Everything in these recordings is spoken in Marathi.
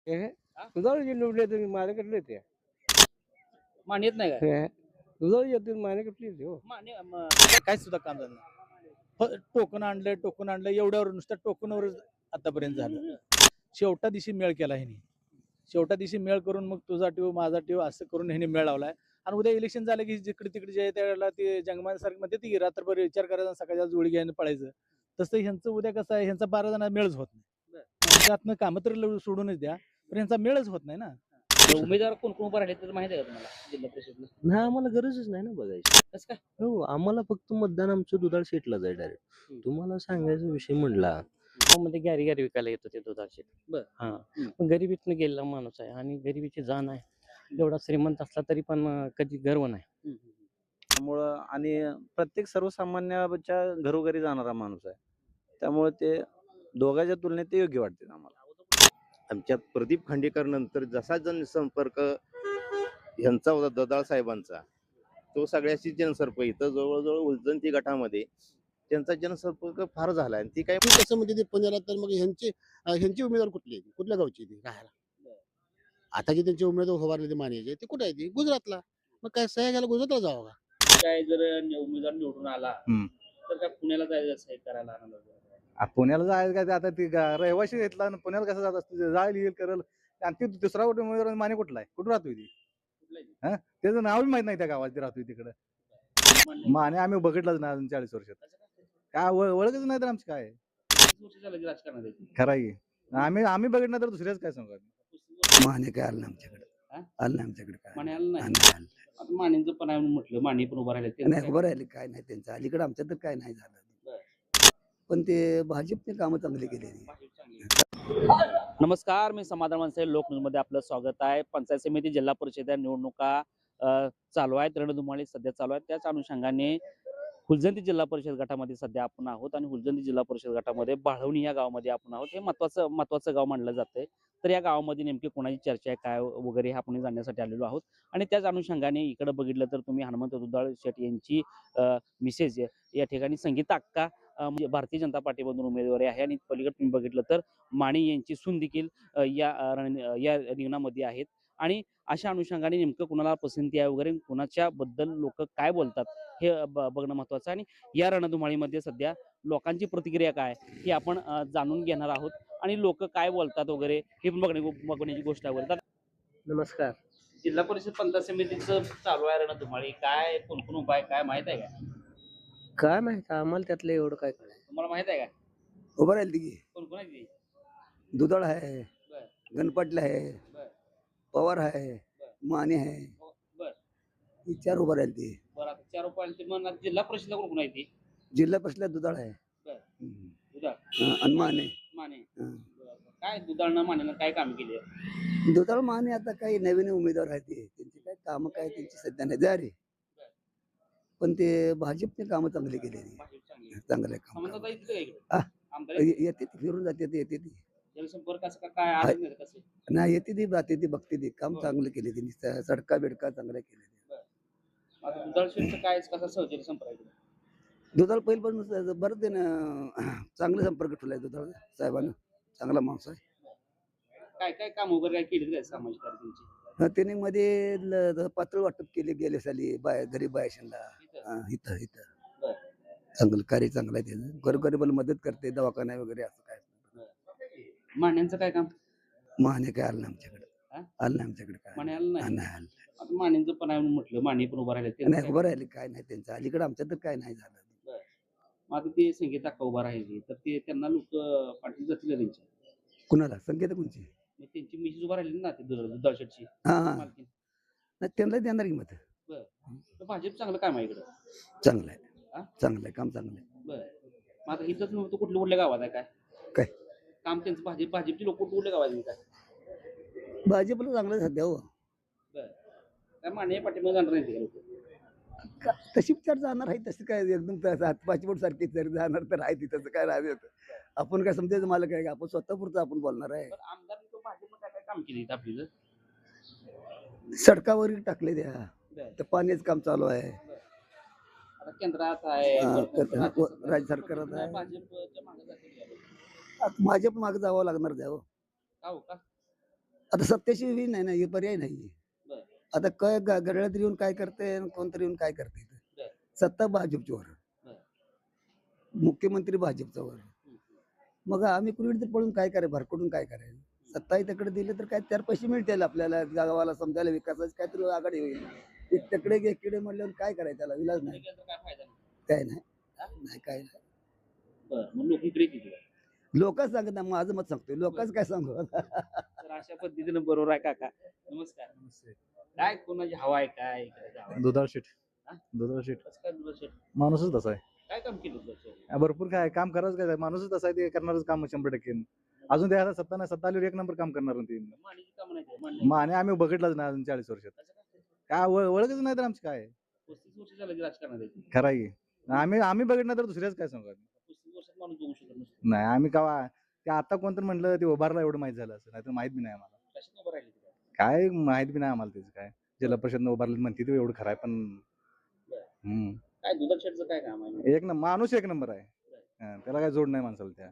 हे हा? दुधाळ जे निवडले तुम्ही माझ्याकडले ते मान्य येत नाही काय दुधाळ येते माझ्याकडले ते हो काय सुद्धा काम झालं नाही. टोकन आणलं एवढ्यावर नुसतं टोकनवरच आतापर्यंत झालं. शेवटा दिवशी मेळ केला ह्याने. शेवटा दिवशी मेळ करून मग तुझा टीव माझा टीव असं करून ह्याने मेळ लावलाय. आणि उद्या इलेक्शन झालं की जिकडे तिकडे जे आहे त्यावेळेला ते जंगमान सारखं म्हणते ती रात्रभर विचार करायचा सकाळच्या जोडी घ्यायला पळायचं. तसं ह्यांचं उद्या कसं आहे ह्यांचा 12 जण मेळच होत नाही. त्यातनं कामं तर सोडूनच द्या पण ह्यांचा मेळच होत नाही ना. उमेदवार कोण कोण उभा राहिले तर माहिती आहे का तुम्हाला जिल्हा परिषदला? नाही आम्हाला गरजच नाही ना बघायची. कसं काय? हो आम्हाला फक्त मतदान आमचं दुधाळ शेटलाच आहे डायरेक्ट. तुम्हाला सांगायचा विषय म्हणला मध्ये गॅरी गॅरी विकायला येत होते दुधाळ शेट. बर. हा पण गरिबीतनं गेलेला माणूस आहे आणि गरिबीची जाण आहे. एवढा श्रीमंत असला तरी पण कधी गर्व नाही. त्यामुळं आणि प्रत्येक सर्वसामान्याच्या घरोघरी जाणारा माणूस आहे. त्यामुळे ते दोघांच्या तुलनेत ते योग्य वाटते आम्हाला. आमच्यात प्रदीप खांडेकर नंतर जसा जनसंपर्क यांचा होता ददाळ साहेबांचा, तो सगळ्याशी जनसंपर्क इथं जवळजवळ उलजंती गटामध्ये त्यांचा जनसंपर्क फार झाला आणि ती काय कसं म्हणजे ते पुण्याला तर मग ह्यांची उमेदवार कुठली आहे? कुठल्या गावची ती राहायला? आता जे त्यांचे उमेदवार उभारले ते मानेचे ते कुठे आहे? ती गुजरातला. मग काय सह्या घ्यायला गुजरातला जावं का? काय जर उमेदवार निवडून आला तर काय पुण्याला जायचं असं करायला आनंद होतो? पुण्याला जायचं काय ते आता ती रहिवाशी घेतला आणि पुण्याला कसं जात असतं जाईल येईल करेल. आणि ती दुसरा कुठे उमेदवार माने कुठला आहे कुठं राहतोय ती हा त्याचं नाव माहित नाही त्या गावात राहतोय तिकडं. माने आम्ही बघितलंच नाही अजून 40 वर्षात काय ओळखच नाही तर आमची काय आहे. राजकारणात खरं आहे की. आम्ही बघितलं तर दुसऱ्याच काय सांगू माने काय आलं आमच्याकडे? आलं नाही आमच्याकडे काय? माने आलं नाही. नाही आलं. आता मानेंचं पण आहे म्हणून म्हटलं माने पण उभा राहिले नाही उभं राहिले काय नाही त्यांचं अलीकडे आमच्या तर काय नाही झालं. पण ते भाजपने कामं चांगली केलेली. नमस्कार, मी समाधान मनसे लोकन्यूज मध्ये आपलं स्वागत आहे. पंचायत समिती जिल्हा परिषद निवडणुका चालू आहेत, रणधुमाळी सध्या चालू आहेत. त्याच अनुषंगाने हुलजंती जिल्हा परिषद गटामध्ये सध्या आपण आहोत आणि हुलजंती जिल्हा परिषद गटामध्ये बाळवणी या गावामध्ये आपण आहोत. हे महत्वाचं गाव मानलं जातंय. तर या गावामध्ये नेमकी कोणाची चर्चा आहे काय वगैरे हे आपण जाणण्यासाठी आलेलो आहोत. आणि त्याच अनुषंगाने इकडे बघितलं तर तुम्ही हनुमंत दुधाळ शेट यांची मिसेस या ठिकाणी संगीता अक्का म्हणजे भारतीय जनता पार्टीमधून उमेदवारी आहे आणि पलीकडे तुम्ही बघितलं तर माने यांची सून देखील या रिंगणामध्ये आहेत. आणि अशा अनुषंगाने नेमकं कुणाला पसंती आहे वगैरे कुणाच्या बद्दल लोक काय बोलतात हे बघणं महत्वाचं आहे. आणि या रणधुमाळीमध्ये सध्या लोकांची प्रतिक्रिया काय हे आपण जाणून घेणार आहोत आणि लोक काय बोलतात वगैरे हे पण बघण्याची गोष्ट आहे. तर नमस्कार. जिल्हा परिषद पंचायत समितीचं चालू आहे रणधुमाळी, काय कोण कोण उपाय काय माहित आहे का? काय माहित आम्हाला त्यातलं एवढं काय कळलं. तुम्हाला माहित आहे का उभं राहील ती कोण कोण आहे ती? दुधाळ आहे, बर. गणपटला आहे, बर. पवार आहे, बर. माने आहे. बर. ही चार उभं राहील ती. बरं, आता 4 उपाय मग जिल्हा परिषदला कोण कोण आहे ती? जिल्हा परिषद दुधाळ आहे. बर. दुधाळ आणि माने. माने. काय दुधाळनं मानेनं काय काम केली? दुधाळ माने आता काही नवीन उमेदवार आहेत ते त्यांची काय कामं काय त्यांची सध्या नाही जारी. पण ते भाजपने कामं चांगली केलेली. चांगलं काम येते ती फिरून जाते ती येते ती जनसंपर्क असं काय आलं नाही कसं? नाही येते ती जाते ती बघते ती काम चांगलं केले त्यांनी सडका बिडका चांगल्या केलेल्या. आता दुधाळ शेठचं काय कसा सहकारी संपर्क आहे? दुधाळ पहिल्यापासून बरं ते चांगला संपर्क ठेवलाय दुधाळ साहेबांना. चांगला माणूस आहे. काय काय काम वगैरे काय केली काय सामाजिक कार्यक्रमाची? त्यांनी मध्ये पातळ वाटप केले गेले साली गरीब बायशांना. इथं बर. चांगलं कार्य चांगलं आहे त्याचं. गोरगरिबाला मदत करते दवाखाना वगैरे असं काय. मान्यांचं काय काम? माने काय आलं नाही आमच्याकडे. आलं नाही आमच्याकडे काय. माने आलं नाही. नाही आलं. आता मान्यांचं पण आहे म्हणून म्हटलं माने पण उभा राहिले नाही उभं राहिले काय नाही त्यांचं अलीकडे आमच्या तर काय नाही झालं. मग आता ते संगीता अक्का उभा राहिली तर ते त्यांना लोक पाठीत जातील त्यांच्या. कुणाला संकेत कोणची? त्यांची मिसेस उभा राहिली ना ते दुधाळ शेठची हा मालकीण. नाही त्यांना देणार की मत. बर. तर भाजप चांगलं काम आहे इकडं. चांगलं आहे. हा? चांगलं आहे काम चांगलं आहे. बर. मग आता इथंच नव्हतं कुठल्या गावात आहे काय काय काम त्यांचं? भाजपची लोक कुठल्या गावात आहे काय? भाजपला चांगलं सध्या हो. बर. काय माने पाठीमध्ये जाणार नाही लोक? तशी विचार जाणार आहे तशी काय एकदम पाचपोट सारखी जर जाणार तर आहे तिथं काय राहावे. आपण काय समजायचं मला काय आपण स्वतः पुरतं आपण बोलणार आहे. आमदार भाजपनं काय काय काम केली आपली? सडकावर टाकले द्या तर पाण्याचं काम चालू आहे. आता केंद्रात आहे राज्य सरकारात आहे. भाजपच्या मागे जातील आता भाजप मागे जावं लागणार द्यावं. का हो का? आता सत्याशी बी नाही ना, हे पर्याय नाही. बरं. आता काय घड्याळात येऊन काय करते कोणतरी येऊन काय करते. बरं. सत्ता भाजपच्यावर, बरं. मुख्यमंत्री भाजपच्यावर. मग आम्ही कुणीतरी पळून काय करायचं, भरकडून काय करायचं. सत्ता इकडे दिले तर काय 4 पैसे मिळतील आपल्याला, गावाला समजायला विकासाची काहीतरी आघाडी होईल. तिकडे इकडे म्हणल्यावर काय करायचं, त्याला इलाज नाही. काय फायदा नाही. काय नाही, नाही काय नाही. बरं, मग लोक इकडे किती आहे? लोकच सांगत नाही, माझं मत सांगतोय. लोकच काय सांगू. तर अशा पद्धतीनं बरोबर आहे काका. नमस्कार. काय कोणाची हवा आहे काय इकडे गावात? दुधाळ शेट. हा? दुधाळ शेट कसं काय दुधाळ शेठ? माणूसच तसा आहे. काय काम केलं दुधाळ शेठ? भरपूर काय काम करायचं काय माणूसच तसा आहे, ते करणारच काम 100%. अजून त्याला सत्ता नाही, सत्ता आल्यावर 1 नंबर काम करणार ते. मानेची कामं नाही ते, मानलं. माने आम्ही बघितलंच नाही अजून 40 वर्षात. असं काय? काय ओळखच नाही तर आमची काय 35 वर्ष झालं की राजकारणात आहे. खरं आहे की. आम्ही बघितलं तर दुसऱ्याच काय सांगू आम्ही. 35 वर्षात माणूस बघू शकत नसतो. नाही आम्ही का ते आता कोणतं म्हटलं ते उभारला एवढं माहित झालं असं, नाही तर माहित बी नाही आम्हाला. कशात उभं राहिले ते? काय माहित बी नाही आम्हाला त्याचं काय. जिल्हा परिषद उभारले म्हणते ते एवढं खरं आहे पण काय दुधाळ शेठचं काय काम आहे? माणूस 1 नंबर आहे. त्याला काय जोड नाही माणसाला त्या.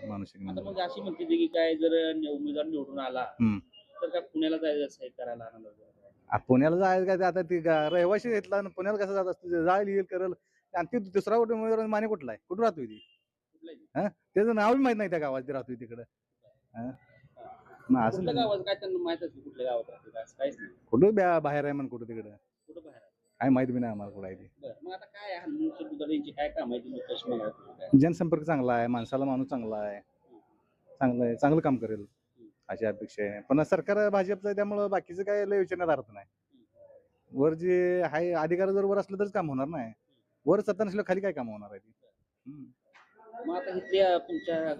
माणूस 1 आता नंबर. मग अशी म्हणते की काय जर उमेदवार निवडून आला हम्म. तर काय पुण्याला जायचं असं हे करायला आनंद होतो. पुण्याला जायचं काय ते आता ती रहिवाशी घेतला आणि पुण्याला कसं जात असतं जाईल येईल करल. आणि ती दुसरा कुठे उमेदवार माने कुठला आहे, कुठं राहतोय ती, कुठलाही. त्याचं नाव बी माहित नाही त्या गावात, ते राहतोय तिकडं. असं कुठल्या गावात काय त्यांना माहित असतं कुठल्या गावात राहते काय असं काहीच नाही. कुठं बाहेर आहे म्हण, कुठं तिकडं कुठं बाहेर आहे. काय माहित बी नाही आम्हाला कुठं आहे ते. बरं, मग आता काय आहे हनुमंत दुधाळ यांची काय काम आहे तुम्ही कशी म्हणाल? जनसंपर्क चांगला आहे, माणसाला माणूस चांगला आहे, चांगलं आहे, चांगलं काम करेल अशी अपेक्षा आहे. पण सरकार भाजपचं आहे त्यामुळं बाकीचं काय लय विचारण्यात अर्थ नाही. वर जे आहे अधिकार जर वर असलं तरच काम होणार नाही. वर सत्ता नसलं खाली काय काम होणार आहे ते. मग आता इथल्या तुमच्या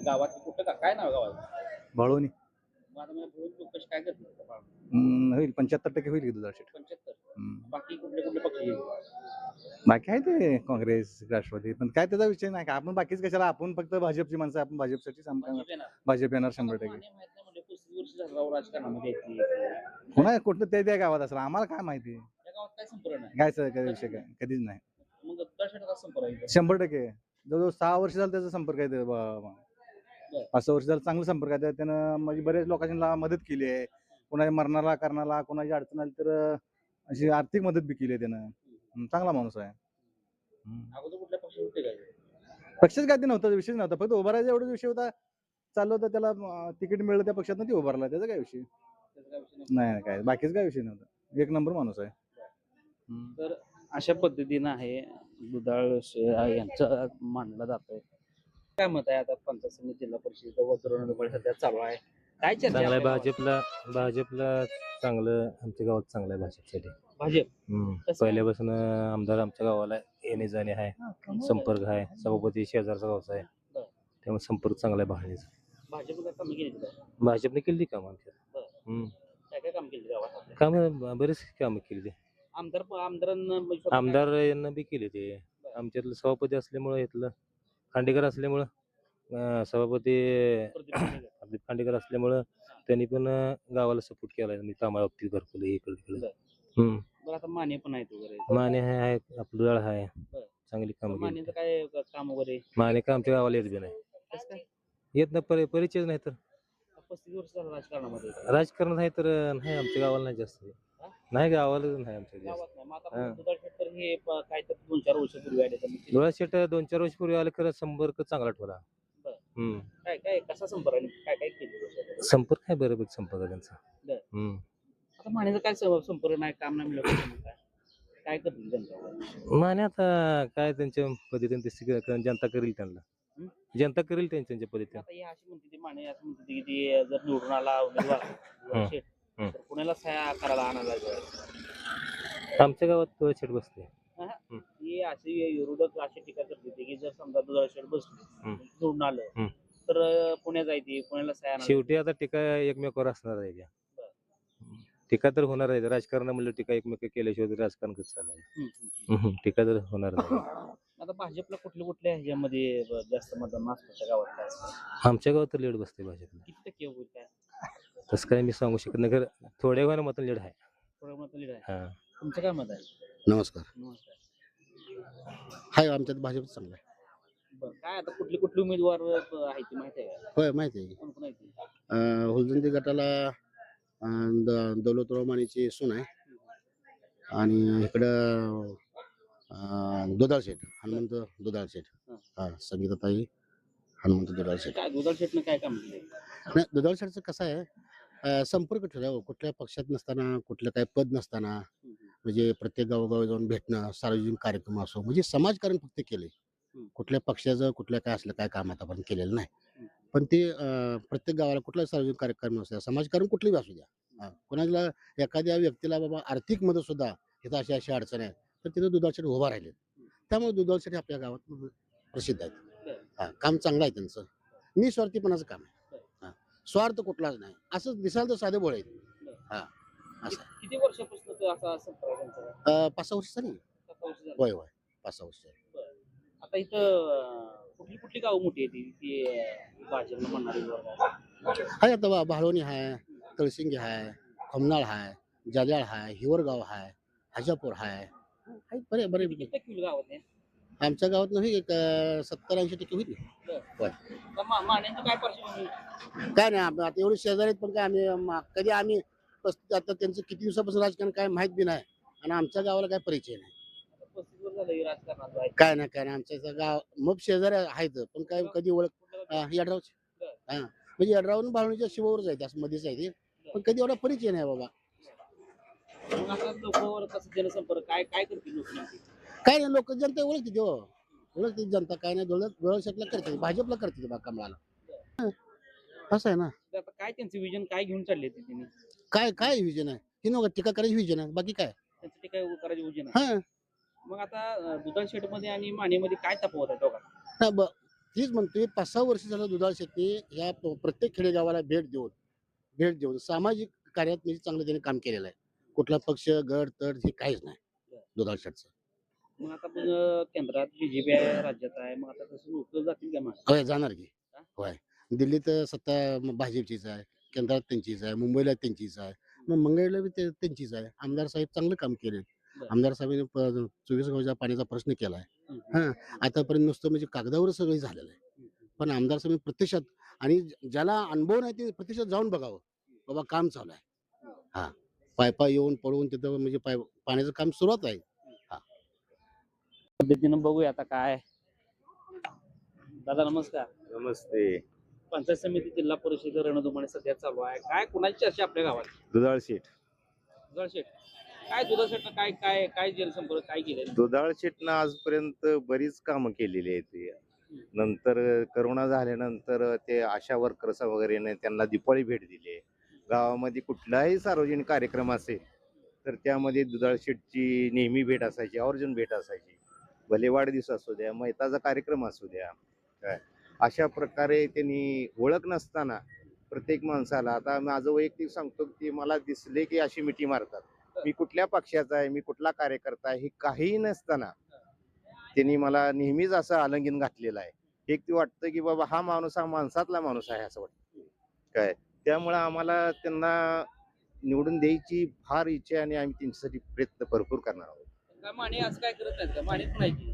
गावात कुठं काय नाव गावात? भाळवणी मग आता मला लोक कशी काय करतात? होईल 75% होईल की दुधाळ शेट. 75. बाकी कुठले कुठले पक्ष आहेत? बाकी आहे ते काँग्रेस राष्ट्रवादी, पण काय त्याचा विषय नाही का. आपण बाकीच कशाला, आपण फक्त भाजपची माणसं, आपण भाजपसाठी भाजप येणार. भाजप येणार आता 100%. माने माहित नाही म्हणजे 35 वर्ष झालं राव राजकारणामध्ये येते. कोणा कुठं ते त्या गावात असेल, आम्हाला काय माहिती या गावात काय संपर्क नाही. काय काय विषय काय कधीच नाही. मग दुधाळ शेठाचा संपर्क आहे इथं. 100% जवळजवळ 6 वर्ष झालं त्याचा संपर्क आहे. 5 वर्ष झालं चांगला संपर्क आहे त्यानं. म्हणजे बरेच लोकांना मदत केली आहे, कोणाच्या मरणाला करणाला, कोणाची अडचण आली तर अशी आर्थिक मदत बी केली आहे त्यानं. चांगला माणूस आहे. अगोदर कुठल्या पक्ष होते काय? पक्षच काय ते नव्हता, विषय नव्हता, फक्त उभारायचा एवढा विषय होता. चाललं होतं त्याला तिकीट मिळलं त्या पक्षात, ते उभारला, त्याचा काय विषय त्याचा काय विषय नाही. नाही. काय बाकीच काय विषय नव्हता. 1 नंबर माणूस आहे. तर अशा पद्धतीनं आहे दुधाळ यांचं मानलं जातंय. काय मत आहे आता पंचायत समिती जिल्हा परिषद व सध्या चालू आहे, काय चर्चा चांगलं आहे आपल्या भाजपला चांगलं, आमच्या गावात चांगलं आहे भाजपसाठी. गावात? भाजप कसं? पहिल्यापासून आमदार आमच्या गावाला येणे जाणे आहे, संपर्क आहे, सभापती शेजारचा गावचा आहे, बरं. त्यामुळे संपर्क चांगला आहे भाजपचा. भाजपला कमी केली का? भाजपने केली काम आमच्या. काय काय काम केली गावात आपल्या? काम बरेच कामं केली ते. आमदारांना आमदार यांना बी केली ते. आमच्यातलं सभापती असल्यामुळं, इथलं खांडेकर असल्यामुळं, सभापती प्रदीप खांडेकर असल्यामुळं त्यांनी पण गावाला सपोर्ट केला, म्हणजे कामाला बाबतीत घरकुल इकडे तिकडे. बरं, आता माने पण आहेत वगैरे. माने आहे, आपलं दळ आहे, बरं. चांगली कामं केली. मानेचं काय काम वगैरे माने का आमच्या गावाला येत बी नाही, कसं काय? येत ना परिचय नाही तर. 35 वर्ष झालं राजकारणामध्ये. राजकारण आहे तर नाही, आमच्या गावाला नाही जास्त. नाही गावाला नाही आमच्या जास्त. गावात नाही. मग आता दुधाळ शेठ तर हे काय तर 2-4 वर्षापूर्वी आले तर मग डोळा शेट 2-4 वर्ष पूर्वी आले, खरं संपर्क चांगला ठेवला. काय काय कसा संपर्क आहे? काय काय केलं? संपर्क आहे बरोबर, संपर्क आहे त्यांचा. आता मानेचं काय संपर्क नाही, काम नाही मिळत, काय करतील जनता? माने आता काय त्यांच्या पद्धतीने ते जनता करेल, त्यांना जनता करेल त्यांच्या पद्धतीने. आता हे अशी म्हणते ती माने असं म्हणते की ती जर निवडून आला उमेदवार दुधाळ शेठ, तर पुण्याला सह्या करायला आणायला जायचं. आमच्या गावात तो शेट बसते. ही अशी विरोधक अशी टीका करते की जर समजा दुधाळ शेठ बसले निवडून आलं तर पुण्यात जायची, पुण्याला सह्या शेवटी आता टीका एकमेकावर असणार आहे त्या. टीका तर होणार आहे, राजकारण म्हणलं टीका एकमेक केल्याशिवाय राजकारण कसं चालायचं. टीका तर होणार आहे. आता भाजपला कुठल्या ह्याच्यामध्ये जास्त मतदान असतं गावात? काय आमच्या गावात तर लीड बसते भाजपला. किती टक्के होईल काय? तसं काय मी सांगू शकत नाही, खरं थोड्या वेळानं मत लीड आहे. थोडं मत लीड आहे. हा. तुमचं काय मत आहे? नमस्कार. हाय, आमच्यात भाजप चांगला आहे. बरं, काय आता कुठले उमेदवार आहेत ते माहिती आहे का? होय, माहिती आहे. कोण कोण आहेत? हुलजंती गटाला दौलतराव मानेची सून आहे आणि इकडं दुधाळ शेठ हनुमंत दुधाळ शेठ हा संगीताताई हनुमंत दुधाळ शेठ. काय दुधाळ शेटनं काय काम केलंय? नाही दुधाळ शेठचं कसं आहे संपर्क ठेवा कुठल्या पक्षात नसताना कुठलं काय पद नसताना म्हणजे प्रत्येक गावोगावी जाऊन भेटणं सार्वजनिक कार्यक्रम असो म्हणजे समाजकारण फक्त केले. कुठल्या पक्षाचं कुठल्या काय असलं काय काम आतापर्यंत केलेलं नाही पण ते प्रत्येक गावाला कुठलाही सार्वजनिक कार्यक्रम असू द्या समाजकारण कुठलंही असू द्या कोणाला एखाद्या व्यक्तीला बाबा आर्थिक मदत सुद्धा इथं अशी अशी अडचण आहे तर तिथं दुधाळ शेठ उभा राहिले त्यामुळे दुधाळ शेठ आपल्या गावात प्रसिद्ध आहेत. काम चांगलं आहे त्यांचं निस्वार्थीपणाचं काम आहे स्वार्थ कुठलाच नाही असं दिसायला तर साधे बोळ आहेत. किती वर्षापासून तो असा संपर्क त्यांचा? 5-6 वर्ष झाली. 5 वर्ष झाली. होय होय 5-6 वर्ष. आता इथं कुठली कुठली गावं मोठी आहे ती भाजपला म्हणणारी वर्ग आहे? हाय आता भाळवणी आहे तळसिंगी आहे खमनाळ आहे जाल्याळ आहे हिवरगाव आहे हाजापूर आहे बरे बरे किती टक्के गावात आहे? आमच्या गावात नाही एक 70-80% होईल. होय मान्यांची काय पार्श्वभूमी? काय नाही आता एवढे शेजारी आहेत पण काय आम्ही कधी आम्ही आता त्यांचं किती दिवसापासून राजकारण काय माहित बी नाही आणि आमच्या गावाला काय परिचय नाही. 35 वर्ष झालं राजकारणात. काय नाही आमच्या गाव मग शेजारी आहेत पण काय कधी ओळख यड्रावचे म्हणजे यड्रावून भावणीच्या शिवावर जायचे असं मध्येच आहे ते पण कधी एवढा परिचय नाही बाबा. मग आता लोकांवर कसं जनसंपर्क काय काय करतील लोक नेमके? काय नाही लोक जनता ओळखते ओळखते जनता काय नाही दुधाळ शेठला करते भाजपला करते बा कमळाला असं आहे ना. आता काय त्यांचं विजन काय घेऊन चालले ते त्यांनी? काय काय विजन आहे हे नव्हतं टीका करायची विजन आहे बाकी काय त्यांचं ते काय करायचे विजन आहे? हा मग आता दुधाळ शेटमध्ये आणि मानेमध्ये काय तफावत आहे दोघांना? हा, तीच म्हणतोय 5-6 वर्ष झालं दुधाळ शेट्टी या प्रत्येक खेडेगावाला भेट देऊन सामाजिक कार्यात म्हणजे चांगलं त्याने काम केलेलं आहे. कुठला पक्ष गड तड हे काहीच नाही दुधाळ शेटचं. मग आता पण केंद्रात बीजेपी आहे राज्यात आहे मग आता तसं लोक जातील का मग? होय जाणार की होय दिल्लीत सत्ता भाजपचीच आहे केंद्रात त्यांचीच आहे मुंबईला त्यांचीच आहे मग मंगळवेढला बी त्यांचीच आहे. आमदार साहेब चांगलं काम केले. आमदार साहेबांनी 24 गावच्या पाण्याचा प्रश्न केलाय आतापर्यंत नुसतं म्हणजे कागदावर सगळं झालेलं आहे पण आमदार साहेब प्रत्यक्षात आणि ज्याला अनुभव नाही ते प्रत्यक्षात जाऊन बघावं बाबा काम चालू आहे. पायपा येऊन पळवून तिथं म्हणजे पाण्याचं काम सुरुवात आहे. पद्धतीनं बघूया आता काय. दादा नमस्कार. नमस्ते. पंचायत समिती जिल्हा परिषद रणधुमाळी सध्या चालू आहे काय कुणाची चर्चा आपल्या गावात? दुधाळ शेठ. दुधाळ शेट काय दुधाळ शेटनं काय काय काय जनसंपर्क काय केलं? दुधाळ शेठनं आजपर्यंत बरीच कामं केलेली आहेत. नंतर करोना झाल्यानंतर ते आशा वर्कर्स वगैरे त्यांना दिपाळी भेट दिली. गावामध्ये कुठलाही सार्वजनिक कार्यक्रम असेल तर त्यामध्ये दुधाळ शेठची नेहमी भेट असायची आवर्जून भेट असायची. भले वाढदिवस असू द्या मैताचा कार्यक्रम असू द्या काय अशा प्रकारे त्यांनी ओळख नसताना प्रत्येक माणसाला आता माझं वैयक्तिक सांगतो की मला दिसले की अशी मिठी मारतात मी कुठल्या पक्षाचा आहे मी कुठला कार्यकर्ता आहे हे काहीही नसताना त्यांनी मला नेहमीच असं आलिंगन घातलेलं आहे. एक ते वाटतं की बाबा हा माणूस हा माणसातला माणूस आहे असं वाटतं काय. त्यामुळं आम्हाला त्यांना निवडून द्यायची फार इच्छा आणि आम्ही त्यांच्यासाठी प्रयत्न भरपूर करणार आहोत. माने असं काय करत नाहीत का? मानेच नाही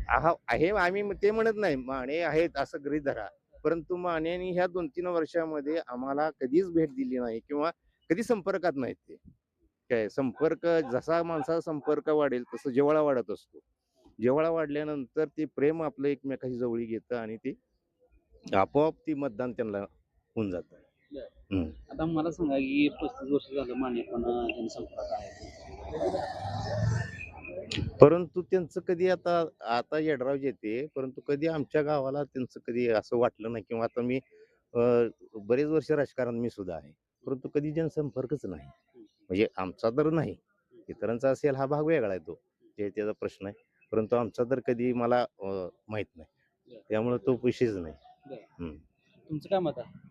आहे आम्ही ते म्हणत नाही माने आहेत असं गृहीत धरा परंतु मानेनी ह्या 2-3 वर्षामध्ये आम्हाला कधीच भेट दिली नाही किंवा कधी संपर्कात नाहीत. ते काय संपर्क जसा माणसाचा संपर्क वाढेल तसं जिव्हाळा वाढत असतो. जिव्हाळा वाढल्यानंतर ते प्रेम आपलं एकमेकाशी जवळी घेतं आणि ते आपोआप ती मतदान त्यांना होऊन जातं. आता मला सांगा की 35 वर्ष झालं माने पण जनसंपर्क आहे परंतु त्यांचं कधी आता यड्राव येते परंतु कधी आमच्या गावाला त्यांचं कधी असं वाटलं नाही किंवा आता मी बरेच वर्ष राजकारण मी सुद्धा आहे परंतु कधी जनसंपर्कच नाही म्हणजे आमचा तर नाही इतरांचा असेल हा भाग वेगळा आहे तो जे त्याचा प्रश्न आहे परंतु आमचा तर कधी मला माहित नाही त्यामुळे तो विषयच नाही. तुमचं काय मत आहे?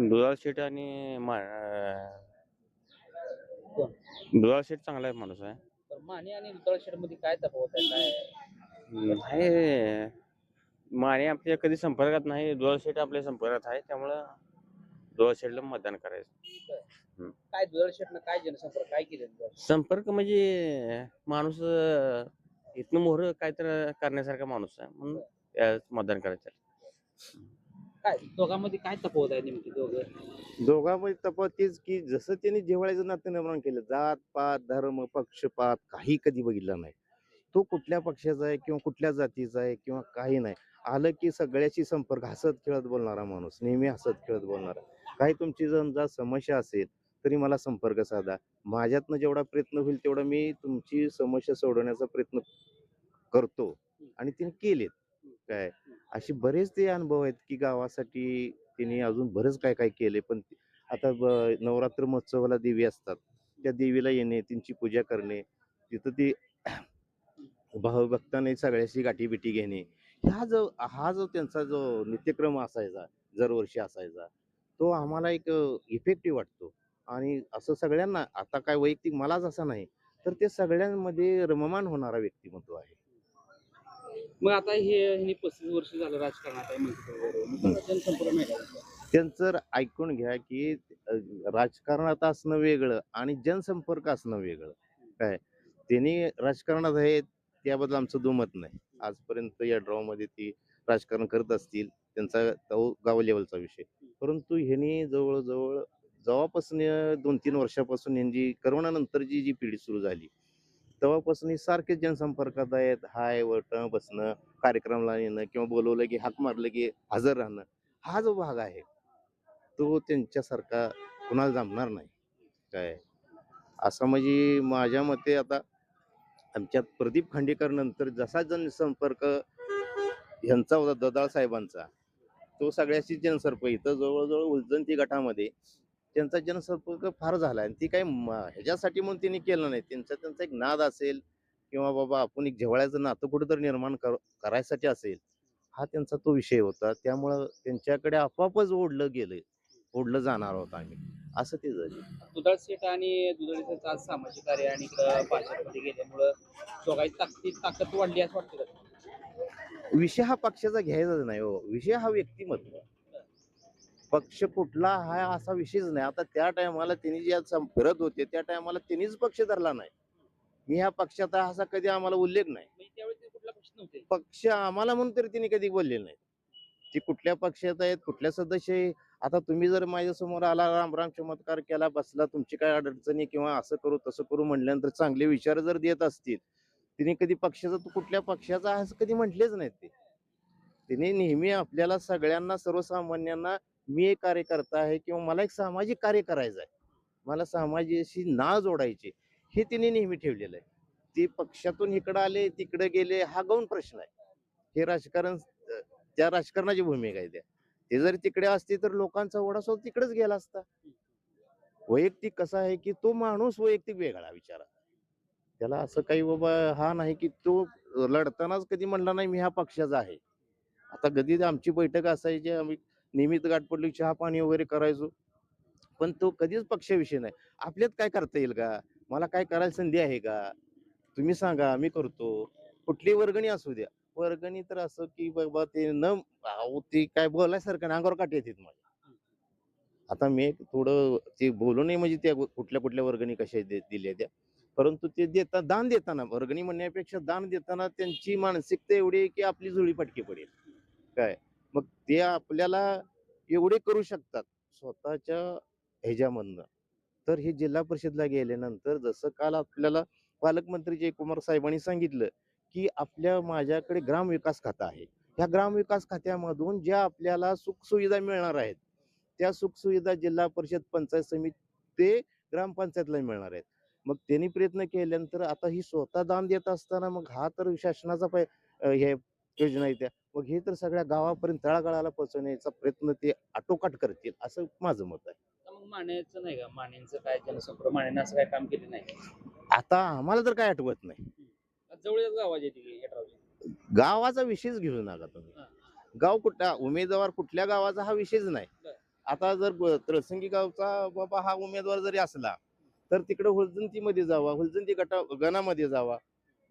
दुधाळ शेठ आणि दुधाळ शेठ चांगला आहे माणूस आहे. माने आणि दुधाळ शेट मध्ये काय तफावत आहे काय? आहे माने आपल्या कधी संपर्कात नाही दुधाळ शेठ आपल्या संपर्कात आहे त्यामुळं दुधाळ शेठला मतदान करायचं. काय दुधाळ शेटनं काय जनसंपर्क काय केलं? संपर्क म्हणजे माणूस इथनं मोहर काय तर करण्यासारखा माणूस आहे म्हणून मतदान करायचं. काय दोघांमध्ये काय तफावत आहे नेमकी दोघं? दोघांमध्ये तफावत तीच की जसं त्यांनी जिव्हाळ्याचं नातं निर्माण केलं, जात पात धर्म पक्षपात काही कधी बघितला नाही. तो कुठल्या पक्षाचा आहे किंवा कुठल्या जातीचा आहे किंवा काही नाही. आलं की सगळ्याशी संपर्क, हसत खेळत बोलणारा माणूस, नेहमी हसत खेळत बोलणारा. काही तुमची समजा समस्या असेल तरी मला संपर्क साधा. माझ्यातनं जेवढा प्रयत्न होईल तेवढा मी तुमची समस्या सोडवण्याचा प्रयत्न करतो आणि तिने केलेत. काय असे बरेच ते अनुभव आहेत की गावासाठी तिने अजून बरंच काय काय केले. पण आता नवरात्र महोत्सवाला देवी असतात, त्या देवीला येणे, त्यांची पूजा करणे, तिथं ती भावभक्ताने सगळ्याशी गाठीबिटी घेणे, हा जो त्यांचा जो नित्यक्रम असायचा, दरवर्षी असायचा, तो आम्हाला एक इफेक्टिव्ह वाटतो. आणि असं सगळ्यांना, आता काय वैयक्तिक मलाच असं नाही, तर ते सगळ्यांमध्ये रममाण होणारा व्यक्तिमत्व आहे. मग आता हे 35 वर्ष झालं राजकारणात आहे म्हणते, मग त्यांना जनसंपर्क नाही का? त्यांचं ऐकून घ्या की राजकारणात असणं वेगळं आणि जनसंपर्क असणं वेगळं. काय त्यांनी राजकारणात आहेत त्याबद्दल आमचं दुमत नाही. आजपर्यंत या ड्रॉमध्ये ती राजकारण करत असतील, त्यांचा तो गाव लेवलचा विषय. परंतु ह्यांनी जवळजवळ जेव्हापासून 2-3 वर्षापासून यांची करोनानंतरची जी पिढी सुरू झाली तेव्हापासून सारखेच जनसंपर्कात आहेत. हाय वटणं बसणं, कार्यक्रमाला येणं किंवा बोलवलं की हाक मारलं की हजर राहणं, हा जो भाग आहे तो त्यांच्यासारखा कुणाला जमणार नाही. काय असं म्हणजे माझ्या मते आता आमच्यात प्रदीप खांडेकर नंतर जसा जनसंपर्क ह्यांचा होता ददाळ साहेबांचा, तो सगळ्याशी जनसंपर्क इथं जवळजवळ उलजंती गटामध्ये त्यांचा जनसंपर्क फार झाला. आणि ती काही ह्याच्यासाठी म्हणून त्यांनी केलं नाही. त्यांचा एक नाद असेल किंवा बाबा आपण एक जिव्हाळ्याचं नातं कुठेतरी निर्माण करायसाठी असेल, हा त्यांचा तो विषय होता. त्यामुळं त्यांच्याकडे आपोआपच ओढलं जाणार होतं आम्ही, असं ते झालं. दुधाळ सेठ आणि दुधाळ सेठ आज सामाजिक कार्य आणि इकडं भाजपमध्ये गेल्यामुळं दोघांची ताकद वाढली असं वाटतं का? विषय हा पक्षाचा घ्यायचाच नाही हो, विषय हा व्यक्तिमत्व. पक्ष कुठला हा असा विषयच नाही. आता त्या टायमाला त्यांनी जे फिरत होते त्या टायमाला त्यांनीच पक्ष धरला नाही. मी ह्या पक्षात आहे असा कधी आम्हाला उल्लेख नाही. म्हणजे त्यावेळेस ते कुठला प्रश्न नव्हते. पक्ष आम्हाला म्हणून तरी त्यांनी कधी बोलले नाही. ते कुठल्या पक्षात आहेत, कुठल्या सदस्य आहे. आता तुम्ही जर माझ्या समोर आला, राम चमत्कार केला, बसला, तुमची काय अडचणी किंवा असं करू तसं करू म्हणल्यानंतर चांगले विचार जर देत असतील, तिने कधी पक्षाचा तू कुठल्या पक्षाचा असं कधी म्हटलेच नाहीत. तिने नेहमी आपल्याला सगळ्यांना, सर्वसामान्यांना, मी एक कार्यकर्ता आहे किंवा मला एक सामाजिक कार्य करायचं आहे, मला समाजाशी नाळ जोडायची, हे तिने नेहमी ठेवलेलं आहे. ते पक्षातून इकडं आले तिकडे गेले हा गौण प्रश्न आहे. हे राजकारण, त्या राजकारणाची भूमिका आहे. ते जर तिकडे असते तर लोकांचा ओढासोड तिकडेच गेला असता. वैयक्तिक कसा आहे की तो माणूस वैयक्तिक वेगळा विचारा, त्याला असं काही बाबा हा नाही की तो लढतानाच कधी म्हणला नाही मी ह्या पक्षाचा आहे. आता कधी आमची बैठक असायची, आम्ही नियमित गाठ पडली चहा पाणी वगैरे करायचो, पण तो कधीच पक्षाविषयी नाही. आपल्यात काय करता येईल का, मला काय करायला संधी आहे का, तुम्ही सांगा मी करतो. कुठली वर्गणी असू द्या, वर्गणी तर असं की बाबा ते ते काय बोलायसारखं नाही, अंगावर काटे येतात माझ्या. आता मी थोडं ते बोलू नये म्हणजे त्या कुठल्या वर्गणी कशा दिल्या त्या, परंतु ते दान देताना, वर्गणी म्हणण्यापेक्षा दान देताना त्यांची मानसिकता एवढी आहे की आपली जुळी पटकी पडेल. काय मग ते आपल्याला एवढे करू शकतात स्वतःच्या ह्याच्यामधनं. तर हे जिल्हा परिषदला गेल्यानंतर जसं काल आपल्याला पालकमंत्री जयकुमार साहेबांनी सांगितलं की माझ्याकडे ग्रामविकास खातं आहे, ह्या ग्रामविकास खात्यामधून ज्या आपल्याला सुखसुविधा मिळणार आहेत त्या सुखसुविधा जिल्हा परिषद, पंचायत समिती ते ग्रामपंचायतला मिळणार आहेत. मग त्यांनी प्रयत्न केल्यानंतर आता ही स्वतः दान देत असताना मग हा तर शासनाचा हे योजना आहे त्या, मग हे तर सगळ्या गावापर्यंत तळागाळाला पोहोचवण्याचा प्रयत्न ते आटोकाट करतील असं माझं मत आहे. मग मानेचं नाही का, मानेचं काय जनसंपर्क, मानेनं असं काय काम केलं नाही? आता आम्हाला तर काय आठवत नाही. जवळच गावाची येते गावाचा विषयच घेऊ नका तुम्ही. गाव कुठला उमेदवार कुठल्या गावाचा हा विषयच नाही. आता जर तळसंगी गावचा बाबा हा उमेदवार जरी असला तर तिकडे हुलजंतीमध्ये जावा, हुलजंती गणामध्ये जावा,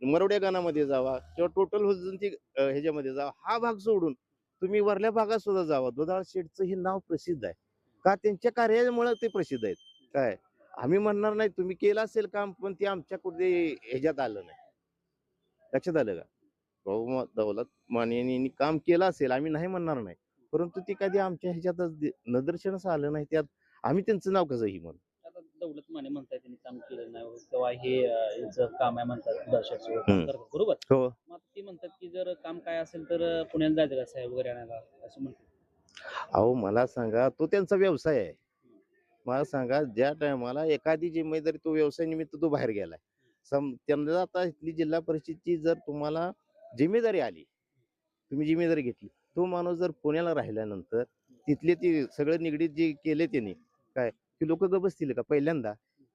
मरोड्या गणामध्ये जावा किंवा टोटल हुलजंती ह्याच्यामध्ये जावा. हा भाग सोडून तुम्ही वरल्या भागात सुद्धा जावा. दुधाळ शेठचं हे नाव प्रसिद्ध आहे का, त्यांच्या कार्यामुळे ते प्रसिद्ध आहेत. काय आम्ही म्हणणार नाही तुम्ही केलं असेल काम, पण ते आमच्या कुठे ह्याच्यात आलं नाही. लक्षात आलं का, भाऊ दौलत माने यांनी काम केलं असेल, आम्ही नाही म्हणणार नाही, परंतु ते कधी आमच्या ह्याच्यातच निदर्शनच आलं नाही. त्यात आम्ही त्यांचं नाव कसंही म्हणू. आता दौलत माने म्हणताय त्यांनी काम केलं नाही वगैरे, तेव्हा हे यांचं काम आहे म्हणतात दर्शक बरोबर. हो. मग आता ती म्हणतात की जर काम काय असेल तर पुण्यात जायचं का साहेब वगैरे आणायला असं म्हणतात. अहो मला सांगा, तो त्यांचा व्यवसाय आहे. मला सांगा, ज्या टायमाला एखादी जिम्मेदारी तो व्यवसाय निमित्त तो बाहेर गेलाय, त्यांना आता इथली जिल्हा परिषदची जर तुम्हाला जिम्मेदारी आली, तुम्ही जिम्मेदारी घेतली, तो माणूस जर पुण्याला राहिल्यानंतर तिथले ते सगळं निगडीत जे केले त्यांनी काय, की लोक ग बसतील का पहिल्यांदा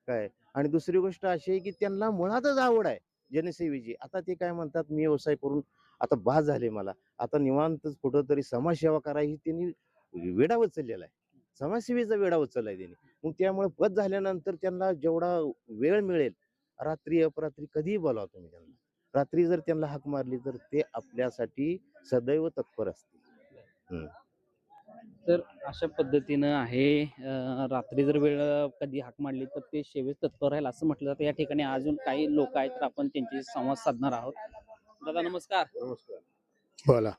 काय. आणि दुसरी गोष्ट अशी आहे की त्यांना मुळातच आवड आहे जनसेवेची. आता ते काय म्हणतात, मी व्यवसाय करून आता बास झाले, मला आता निवांतच कुठं तरी समाजसेवा करायची त्यांनी वेडा उचललेला आहे. समाजसेवेचा वेडा उचललाय त्यांनी. मग त्यामुळे पद झाल्यानंतर त्यांना जेवढा वेळ मिळेल, रात्री अपरात्री कधीही बोलावा तुम्ही त्यांना. रात्री जर त्यांना हाक मारली तर ते आपल्यासाठी सदैव तत्पर असतील. तर अशा पद्धतीनं आहे, रात्री जर वेळ कधी हाक मारली तर ते सेवेत तत्पर राहील असं म्हटलं जातं. या ठिकाणी अजून काही लोक आहेत, तर आपण त्यांच्याशी संवाद साधणार आहोत. दादा नमस्कार. बोला.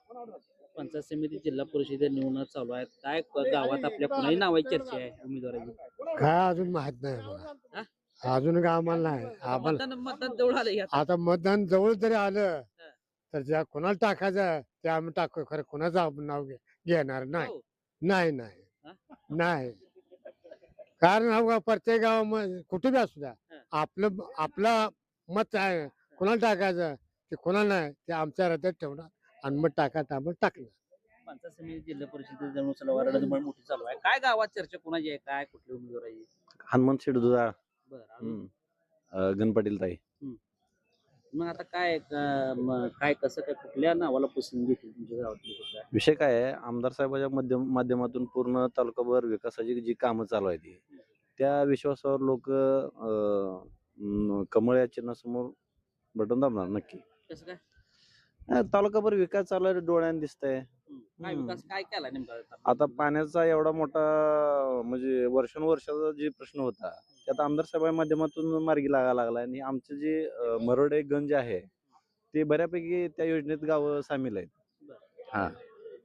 पंचायत समिती जिल्हा परिषद निवडणूक चालू आहेत, काय गावात आपल्या कोणाही नावाची चर्चा आहे उमेदवाराची? काय अजून माहित नाही बघा. अजून काय आम्हाला नाही. आम्हाला मतदान जवळ आलं आता. आता मतदान जवळ जरी आलं तर ज्या कोणाला टाकायचं ते आम्ही टाकू. खरं कोणाचं आपण नाव घेणार नाही. हो. नाही नाही कारण हा प्रत्येक गावामध्ये कुठे बी असू द्या, आपलं मत आहे. कोणाला टाकायचं ते कोणाला नाही, ते आमच्या रद्दत ठेवणार आणि मग टाकायचं आपण टाकणार. पंचायत समिती जिल्हा परिषद निवडणूक चालू आहे, रणधुमाळी मोठी चालू आहे. काय गावात चर्चा कोणाची आहे, काय कुठली उमेदवाराची? हनुमंत शेठ दुधाळ, बरं अजून? गणपाटील ताई. मग आता काय काय कसं काय कुठल्या नावाला पसंती घेतली तुमच्या गावातली? कसं आहे? विषय काय आहे, आमदार साहेबाच्या माध्यमातून पूर्ण तालुकाभर विकासाची जी कामं चालू आहेत त्या विश्वासावर लोक कमळ या चिन्हासमोर बटन दाबणार नक्की. कसं काय? तालुकाभर विकास चालू आहे, डोळ्याने दिसतंय. काय विकास काय केला नेमका? आता पाण्याचा एवढा मोठा म्हणजे वर्षानुवर्षाचा जे प्रश्न होता त्यात आमदार साहेबांच्या माध्यमातून मार्गी लागायला लागला. आणि आमचे जे मरोडे गंज आहे ते बऱ्यापैकी त्या योजनेत गावं सामील आहेत. हा.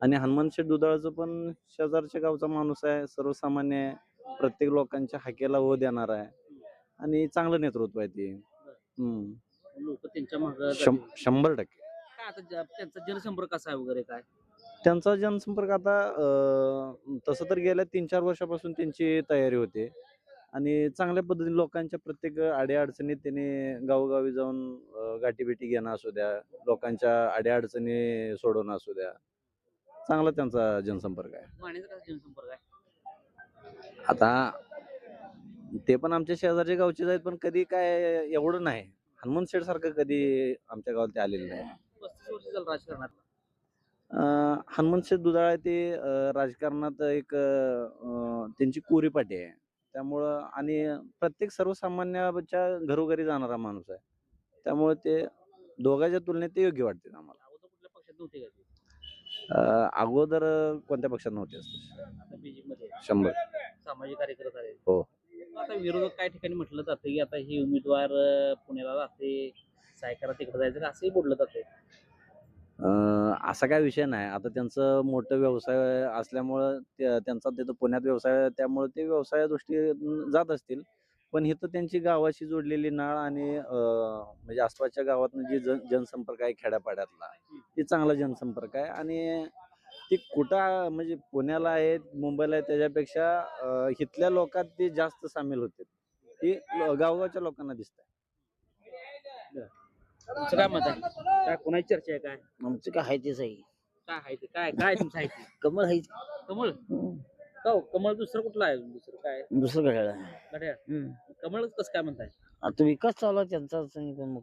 आणि हनुमंत शेठ दुधाळाचं पण शेजारच्या गावचा माणूस आहे, सर्वसामान्य आहे, प्रत्येक लोकांच्या हाकेला हो देणार आहे आणि चांगलं नेतृत्व आहे ते. लोक त्यांच्या मागे 100%. काय आता त्यांचा जनसंपर्क कसा आहे वगैरे काय? त्यांचा जनसंपर्क आता तसं तर गेल्या 3-4 वर्षापासून त्यांची तयारी होते आणि चांगल्या पद्धतीने लोकांच्या प्रत्येक अडीअडचणीत त्यांनी गावोगावी जाऊन गाठीभेटी घेणं असू द्या, लोकांच्या अडीअडचणी सोडवणं असू द्या, चांगला त्यांचा जनसंपर्क आहे. मानेचा कसा जनसंपर्क आहे? आता ते पण आमच्या शेजारच्या गावचेच आहेत, पण कधी काय एवढं नाही. हनुमंत शेठ सारखं कधी आमच्या गावात ते आलेलं नाही. 35 वर्ष झालं राजकारणात. हनुमंत शेठ दुधाळे ते राजकारणात एक त्यांची कोरीपाटी आहे. त्यामुळं आणि प्रत्येक सर्वसामान्याच्या घरोघरी जाणारा माणूस आहे. त्यामुळे ते दोघांच्या तुलनेत ते योग्य वाटते आम्हाला. अगोदर कुठल्या पक्षात नव्हते का ते? अगोदर कोणत्या पक्षात नव्हते असते. आता बीजेपी मध्ये 100. सामाजिक कार्यकर्ता आहेत. हो. आता विरोधक काही ठिकाणी म्हटलं जातं की आता हे उमेदवार पुण्याला जाते, सायकला तिकडे जायचं का असंही बोललं जाते. असा काय विषय नाही. आता त्यांचं मोठं व्यवसाय असल्यामुळं त्यांचा तिथं पुण्यात व्यवसाय आहे, त्यामुळे ते व्यवसाया दृष्टी जात असतील. पण इथं त्यांची गावाशी जोडलेली नाळ आणि म्हणजे आसपासच्या गावातनं जे जनसंपर्क आहे खेड्यापाड्यातला, ते चांगला जनसंपर्क आहे. आणि ते कुठं म्हणजे पुण्याला आहे, मुंबईला आहे, त्याच्यापेक्षा इथल्या लोकात ते जास्त सामील होते. ते गावगावच्या लोकांना दिसतंय. तुमचं काय मत आहे? काय कोणाची चर्चा आहे? काय आमचं काय आहे तेच आहे. काय आहे ते? काय काय तुमचं आहे ते? कमळ आहे. कमळ? का हो, कमळ दुसरं कुठलं आहे? दुसरं काय? दुसरं घड्याळ. घड्याळ? कमळच कसं काय म्हणताय? आता विकास चालू आहे त्यांचा.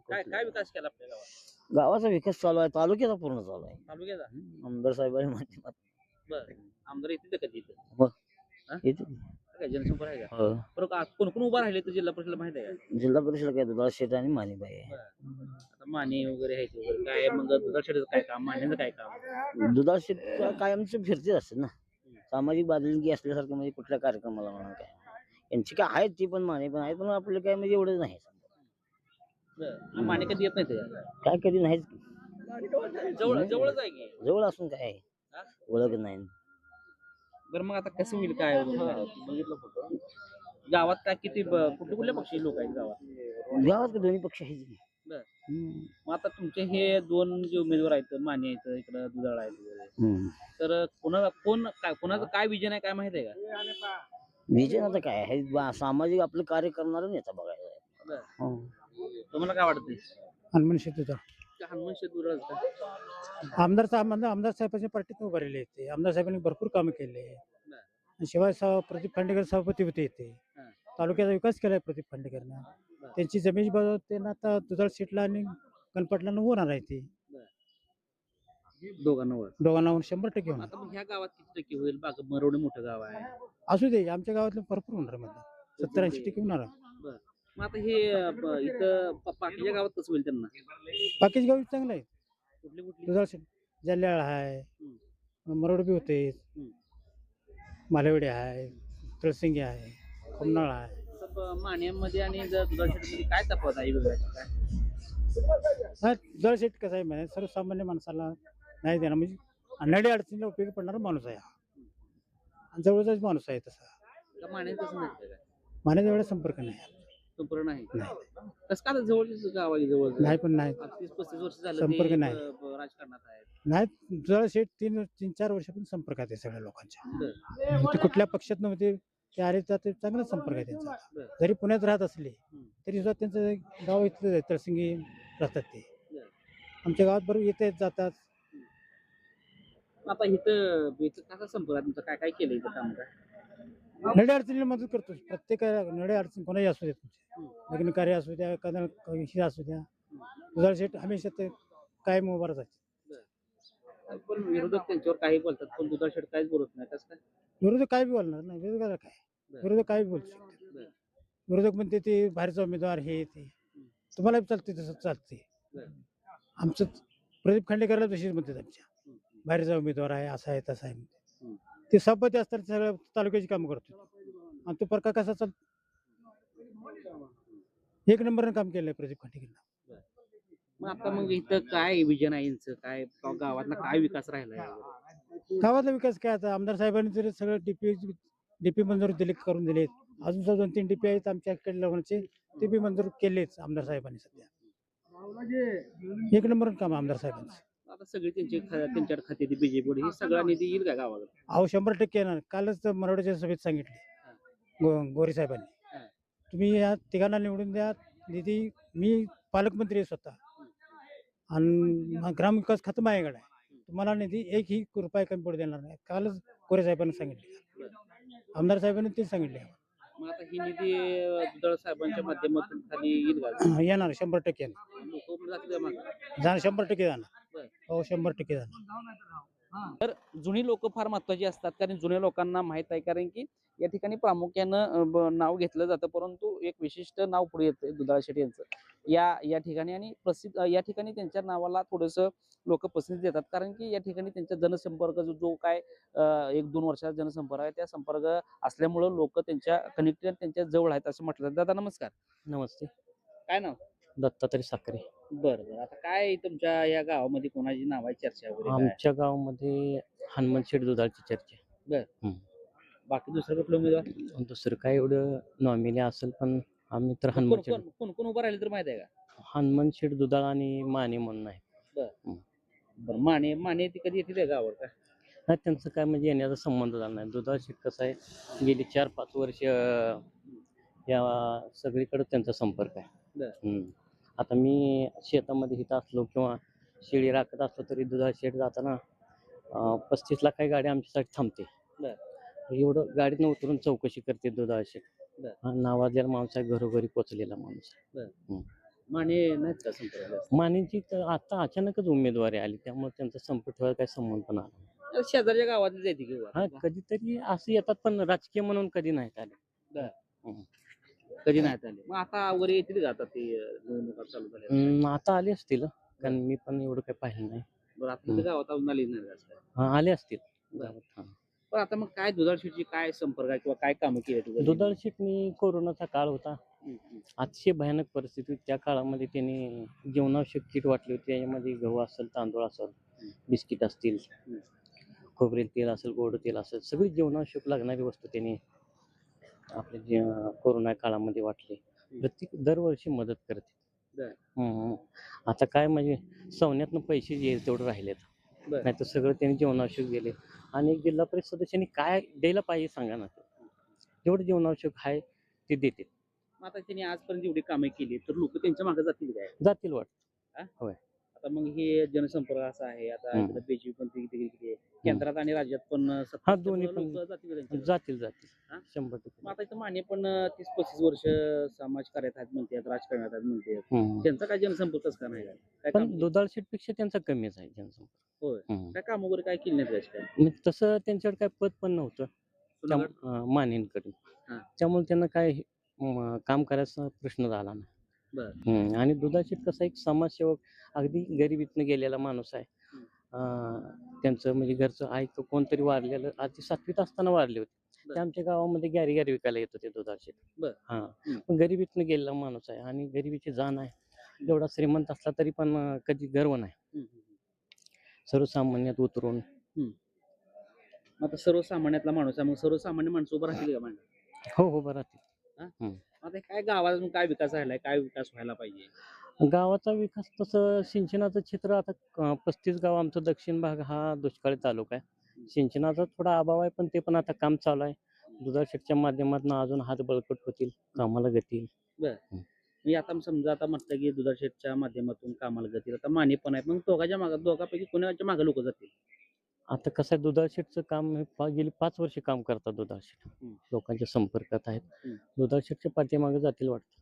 काय काय विकास केला आपल्या गावात? गावाचा विकास चालू आहे, तालुक्याचा पूर्ण चालू आहे. तालुक्याचा? आमदार साहेबांच्या माध्यमात बरं. आमदार येते कधी इथं? हो. हा? येते. काय जनसंपर्क आहे का? हो. बरं, कोण कोण उभा राहिले तर जिल्हा परिषदेला माहिती आहे का? जिल्हा परिषद काय दुधाळ शेठ आणि मानेबाई आहे. आता माने वगैरे आहे ते वगैरे काय, मग दुधाळ शेठाचं काय काम, मान्याचं काय काम? दुधाळ शेठ कायमचे फिरतेच असते ना, सामाजिक बांधिलकी असल्यासारखं. म्हणजे कुठल्या कार्यक्रमाला म्हणून काय यांची काय आहेत ती पण माने पण आहेत, पण आपलं काय म्हणजे एवढं नाही. बरं. माने कधी येत नाही ते? काय कधी नाहीच. जवळच आहे की? जवळ असून काय हा? ओळख नाही. बरं मग आता कसं होईल काय बघितलं होतं गावात काय किती कुठले कुठल्या पक्षी लोक आहेत गावात? गावात दोन्ही पक्ष आहेत. बर. मग आता तुमचे हे दोन जे उमेदवार आहेत माने आहेत इकडं दुधाळ आहेत वगैरे, तर कोणाचं काय विजन आहे काय माहित आहे का? विजय आता काय आहे सामाजिक आपलं कार्य करणार नेता बघायला आहे. तुम्हाला काय वाटतंय? हनुमान शेतूचा हनुमान शेत आमदार साहेबांच्या पार्टीत उभारलेले आहेत. आमदार साहेबांनी भरपूर कामं केले. शिवाय प्रदीप खांडेकर सभापती होते इथे. तालुक्याचा विकास केलाय प्रदीप खांडेकरनं. त्यांची जमीन बाजू त्यांना आता दुधाळ सीटला आणि गणपतला होणार आहे ते दोघांना 100% होणार. आता मग ह्या गावात किती टक्के होईल? बाग मरवडे मोठं गाव आहे. असू दे, आमच्या गावातलं भरपूर होणार मध्ये 70-80% होणार आहे. मग आता हे इथं बाकीच्या गावात कसं होईल त्यांना? बाकीचे गाव चांगलं आहे. कुठली कुठली? दुधाळ सीट जाल्याळ आहे, मरोड बी होते, मालेवडे आहे, तळसिंगी आहे, खोमनाळ आहे. माण्यामध्ये आणि दुधाळ शेतीमध्ये काय तफावत आहे वेगळ्या? दुधाळ शेट कसं आहे माहिती, सर्वसामान्य माणसाला नाही देणार म्हणजे अनाडी अडचणीला उपयोगी पडणारा माणूस आहे हा. आणि जवळचाच माणूस आहे तसा. माण्यात तसं नाही का? माण्याचा एवढा संपर्क नाही. संपर्क नाही. कसं का जवळच गाव आहे जवळ? नाही पण नाही 30-35 वर्ष झालं संपर्क ते नाही. राजकारणात आहे. नाही, दुधाळ शेट 3-4 वर्षापासून संपर्कात आहे सगळ्या लोकांच्या. ते कुठल्या पक्षात नव्हते, ते आले तर ते चांगला संपर्क आहे त्यांचा. जरी पुण्यात राहत असले तरी सुद्धा त्यांचं गाव इथलं आहे, तळसिंगी राहतात ते. आमच्या गावात बरोबर येतात जातात. आता इथं कसा संपर्क आहे तुमचा? काय काय केलं इथं काम? काय नड्या अडचणीला मदत करतो. प्रत्येक नड्या अडचण कोणाही असू द्या, तुमचे लग्न कार्य असू द्या, एखादा विषय असू द्या, दुधाळ शेट हमेशा ते कायम उभा राहतात. पण विरोधक त्यांच्यावर काही बोलतात, पण दुधाळ शेट काहीच बोलत नाही. कसं काय? विरोधक काय बी बोलणार नाही. विरोधकाला काय, विरोधक काय बी बोलू शकतात. विरोधक म्हणते ते बाहेरचा उमेदवार हे ते, तुम्हाला बी चालते तसं चालते. आमचं प्रदीप खांडेकरला तशीच म्हणतात, आमच्या बाहेरचा उमेदवार आहे, असा आहे तसा आहे म्हणते. ते सभापती असतात सगळ्या तालुक्याची कामं करतो. आणि तो प्रकार कसा चालतो? 1 नंबरनं काम केलंय प्रदीप खांडेकरनं. मग आता मग इथं काय विजन आहे यांचं? काय गावातला काय विकास राहिलाय? गावातला विकास काय, आता आमदार साहेबांनी तरी सगळं डीपी मंजूर दिले, करून दिलेत. अजून 2-3 डीपी आहेत आमच्याकडे लोकांचे, ते बी मंजूर केलेच आमदार साहेबांनी. सध्या 1 नंबर काम आमदार साहेबांचं. आता सगळे त्यांच्याकडे खाते बीजेपी हे सगळा निधी येईल का गावाला? अहो 100% येणार. कालच मराठवाड्याच्या सभेत सांगितले गोरे साहेबांनी, तुम्ही या तिघांना निवडून द्या. निधी मी पालकमंत्री आहे स्वतः आणि ग्रामविकास खातं माझ्याकडे आहे. तुम्हाला निधी 1ही रुपया कमी पडू देणार नाही. कालच गोरे साहेबांनी सांगितले, आमदार साहेबांनी ते सांगितले. मग आता ही निधी दुधाळ साहेबांच्या माध्यमातून खाली येईल का? येणार 100% येणार. 100% जाणार. हो 100% जाणार. तर जुनी लोक फार महत्वाची असतात, कारण जुन्या लोकांना माहित आहे, कारण की या ठिकाणी प्रामुख्यानं नाव घेतलं जातं, परंतु एक विशिष्ट नाव पुढे येतं दुधाळ शेट यांचं या ठिकाणी. आणि प्रसिद्ध या ठिकाणी त्यांच्या नावाला थोडंसं लोक पसंती देतात, कारण की या ठिकाणी त्यांचा जनसंपर्क जो काय 1-2 वर्षाचा जनसंपर्क आहे, त्या संपर्क असल्यामुळं लोक त्यांच्या कनेक्टेड त्यांच्या जवळ आहेत असं म्हटलं. दादा नमस्कार. नमस्ते. काय नाव? दत्तात्रय साखरे. बरं. आता काय तुमच्या या गावामध्ये कोणाची नावाची चर्चा वगैरे काय? आमच्या गावामध्ये हनुमान शेठ दुधाळची चर्चा. बर. बाकी दुसरं कुठलं उमेदवार? दुसरं काय एवढं नॉमिनी असेल, पण आम्ही तर हनुमान शेठ कोण उभं राहिले तर माहित आहे का? हनुमान शेठ दुधाळ आणि माने म्हणून आहे. बरं. माने ती कधी येते गावावर का? नाही, त्यांचं काय म्हणजे येण्याचा संबंध झाला नाही. दुधाळ शेठ कसं आहे, गेली 4-5 वर्ष या सगळीकडे त्यांचा संपर्क आहे. आता मी शेतामध्ये इथं असलो किंवा शेळी राखत असलो तरी दुधाळ शेठ जाताना 35 लाख काही गाडी आमच्यासाठी थांबते. एवढं गाडीतनं उतरून चौकशी करते दुधाळ शेठ. नावाजलेला माणूस आहे, घरोघरी पोचलेला माणूस आहे. माने नाहीत का संपर्क? मानेची आता अचानकच उमेदवारी आली, त्यामुळे त्यांचा संपर्क ठेवायला काही संबंध पण आला. शेजारच्या गावातली जायची किंवा हा कधीतरी असं येतात, पण राजकीय म्हणून कधी नाहीत आले. कधी नाहीत आले. मग आता वगैरे येतील का? आता ते निवडणुका चालू झाल्या, आता आले असतील, कारण मी पण एवढं काही पाहिलं नाही. बरं. आता गावात अजून आली नाही. आले असतील. पण आता मग काय दुधाळ शेठची काय संपर्क आहे किंवा काय कामं केली? दुधाळ शेठनी कोरोनाचा काळ होता, अतिशय भयानक परिस्थिती. त्या काळामध्ये त्यांनी जीवनावश्यक किट वाटली होती. त्याच्यामध्ये गहू असेल, तांदूळ असेल, बिस्किट असतील, खोबरेल तेल असेल, गोड तेल असेल, सगळी जीवनावश्यक लागणारी वस्तू त्यांनी आपल्या जे कोरोना काळामध्ये वाटले. प्रत्येक दरवर्षी मदत करते. बर. आता काय म्हणजे सवण्यातनं पैसे जे तेवढं राहिलेत, बर. नाही तर सगळं त्यांनी जीवनावश्यक गेले. आणि एक जिल्हा परिषद सदस्यांनी काय द्यायला पाहिजे सांगा ना. जेवढं जीवनावश्यक आहे ते देते. मग आता त्यांनी आजपर्यंत एवढी कामे केली तर लोक त्यांच्या मागे जातील काय? जातील वाटतं. आता मग हे जनसंपर्क असा आहे. आता इकडे बीजेपी पण किती आहे केंद्रात आणि राज्यात पण सत्ता हा, दोन्ही असल्यामुळं पण लोकं जातील त्यांच्याकडे. जातील हा? 100%. मग आता इथं माने पण 30-35 वर्ष समाजकार्यात आहेत म्हणतात, राजकारणात आहेत म्हणतात. हम्म. त्यांचा काय जनसंपर्कच का नाही काय पण काम केलं? दुधाळ शेटपेक्षा त्यांचा कमीच आहे जनसंपर्क. होय. हम्म. काय काम वगैरे काय केली नाहीत राजकारण? म्हणजे तसं त्यांच्याकडे काय पद पण नव्हतं कुणाकडं? मानेंकडे. हा. त्यामुळे त्यांना काय काम करायचा प्रश्न झाला नाही. बर. आणि दुधाळ शेट कसा एक समाजसेवक, अगदी गरिबीतनं गेलेला माणूस आहे. त्यांचं म्हणजे घरचं आई कोणतरी वारलेलं, आधी 7वीत असताना वारले होते. बर. ते आमच्या गावामध्ये गॅरी विकायला येत होते दुधाळ शेट. बर. हा. हम्म. पण गरिबीतनं गेलेला माणूस आहे आणि गरिबीची जाण आहे. एवढा श्रीमंत असला तरी पण कधी गर्व नाही. हम्म, हम्म, सर्वसामान्यात उतरून. हम्म. मग आता सर्वसामान्यातला माणूस आहे, मग सर्वसामान्य माणसं उभं राहतील का मांडा? हो बरं. आता काय गावात काय विकास राहिलाय, काय विकास व्हायला पाहिजे? गावाचा विकास तसं सिंचनाचं क्षेत्र आता 35 गाव आमचा दक्षिण भाग हा दुष्काळी तालुका आहे. सिंचनाचा थोडा अभाव आहे, पण ते पण आता काम चालू आहे. दुधाळ शेटच्या माध्यमातून अजून हात बळकट होतील, कामाला गती येईल. म्हणजे आता समजा आता म्हटलं की दुधाळ शेठच्या माध्यमातून कामाला जातील, आता माने पण आहे, मग दोघांपैकी कोणाच्या मागे लोक जातील? आता कसं आहे, दुधाळ शेटचं काम हे गेली 5 वर्ष काम करतात दुधाळ शेट. हम्म. लोकांच्या संपर्कात आहेत. हम्म. दुधाळ शेटच्या पाठीमागे जातील वाटतं.